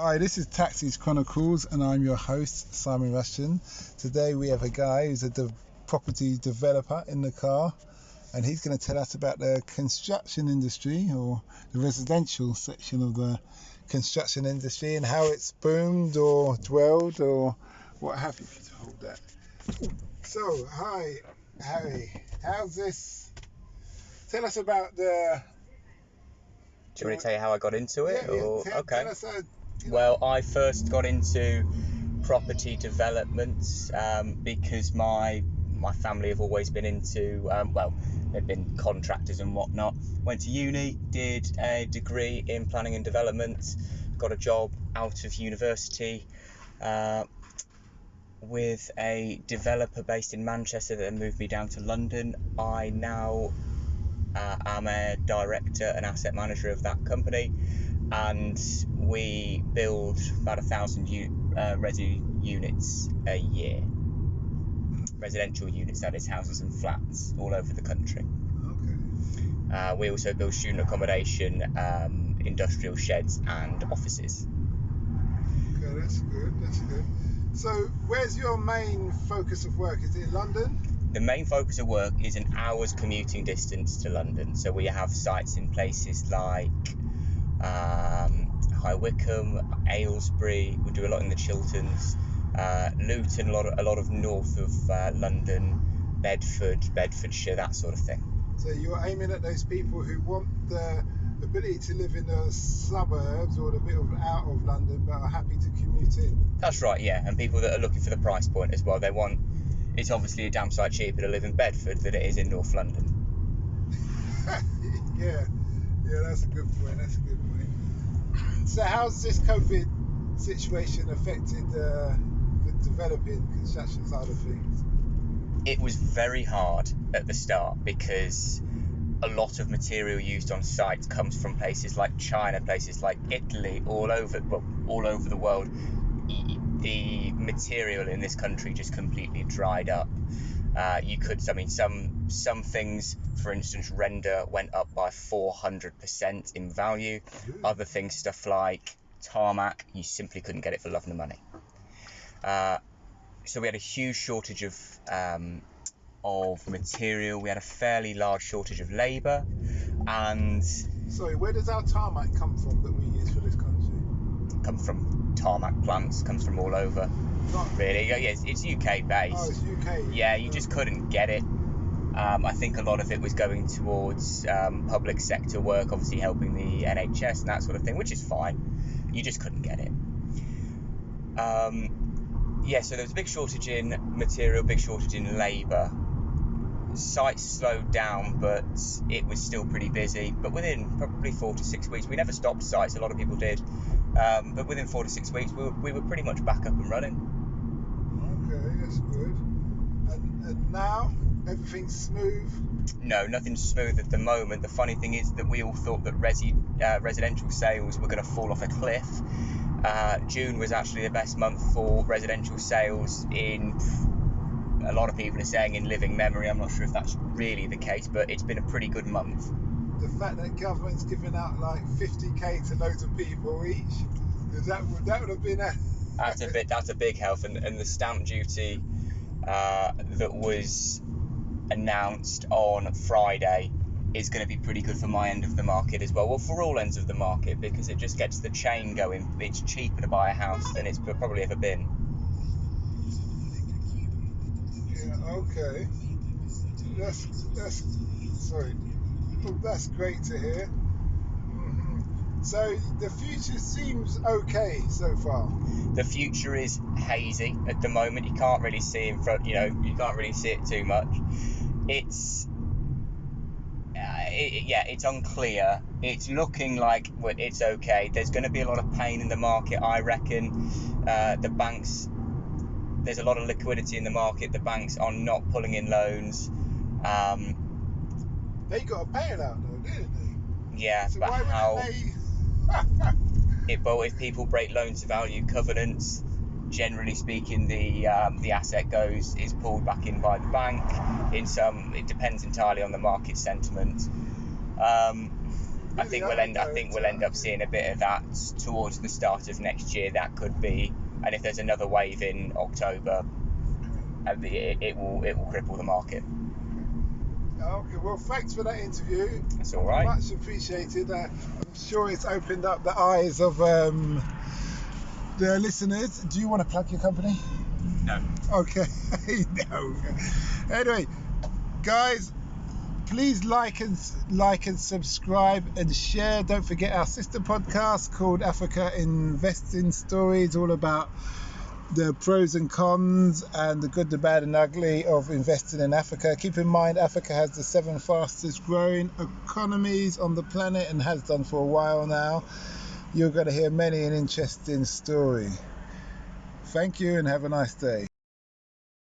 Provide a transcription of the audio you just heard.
Hi, this is Taxis Chronicles and I'm your host, Simon Rushton. Today we have a guy who's a property developer in the car, and he's going to tell us about the construction industry, or the residential section of the construction industry, and how it's boomed or dwelled or what have you. To hold that. So, hi Harry, how's this? Tell us about the... Do you want me to tell you how I got into it? Okay. Tell us Well, I first got into property development because my family have always been into, they've been contractors and whatnot. Went to uni, did a degree in planning and development, got a job out of university with a developer based in Manchester that moved me down to London. I now am a director and asset manager of that company, and we build about 1,000 resi units a year. Residential units, that is, houses and flats all over the country. Okay. We also build student accommodation, industrial sheds and offices. Okay, that's good. So where's your main focus of work? Is it in London? The main focus of work is an hour's commuting distance to London. So we have sites in places like High Wycombe, Aylesbury. We do a lot in the Chilterns, Luton, a lot of north of London, Bedfordshire, that sort of thing. So you're aiming at those people who want the ability to live in the suburbs or a bit of out of London but are happy to commute in. That's right, yeah. And people that are looking for the price point as well. It's obviously a damn sight cheaper to live in Bedford than it is in North London. Yeah, that's a good point. So how's this COVID situation affected the developing construction side of things? It was very hard at the start because a lot of material used on site comes from places like China, places like Italy, all over the world. The material in this country just completely dried up. Some things, for instance, render went up by 400% in value. Other things, stuff like tarmac, you simply couldn't get it for love nor money. So we had a huge shortage of material. We had a fairly large shortage of labour. And sorry, where does our tarmac come from that we use for this country? Comes from tarmac plants, comes from all over. Really, yeah, it's UK based. Oh, it's UK. Yeah, you just couldn't get it. I think a lot of it was going towards public sector work, obviously helping the NHS and that sort of thing, which is fine. You just couldn't get it. So there was a big shortage in material, big shortage in labour. Sites slowed down, but it was still pretty busy. But within probably 4 to 6 weeks, we never stopped sites, a lot of people did. But within 4 to 6 weeks, we were pretty much back up and running. Okay, that's good. And now, everything's smooth? No, nothing's smooth at the moment. The funny thing is that we all thought that residential sales were going to fall off a cliff. June was actually the best month for residential sales in, a lot of people are saying, in living memory. I'm not sure if that's really the case, but it's been a pretty good month. The fact that government's giving out like 50k to loads of people each, that would have been that's a big help, and the stamp duty that was announced on Friday is going to be pretty good for my end of the market as well. Well, for all ends of the market, because it just gets the chain going. It's cheaper to buy a house than it's probably ever been. Yeah, okay. That's great to hear. So the future seems okay so far. The future is hazy at the moment. You can't really see in front. You can't really see it too much. It's unclear. It's looking like it's okay. There's going to be a lot of pain in the market, I reckon. The banks, there's a lot of liquidity in the market. The banks are not pulling in loans. They got a bailout though, didn't they? Yeah, so but why how? But if people break loan to value covenants, generally speaking, the asset is pulled back in by the bank. It depends entirely on the market sentiment. I think we'll end up seeing a bit of that towards the start of next year. That could be, and if there's another wave in October, it will cripple the market. Okay, well, thanks for that interview. That's all right. Much appreciated. I'm sure it's opened up the eyes of the listeners. Do you want to plug your company? No. Okay. No. Anyway, guys, please like and subscribe and share. Don't forget our sister podcast called Africa Investing Stories, all about the pros and cons and the good, the bad and ugly of investing in Africa. Keep in mind, Africa has the 7 fastest growing economies on the planet and has done for a while now. You're going to hear many an interesting story. Thank you and have a nice day.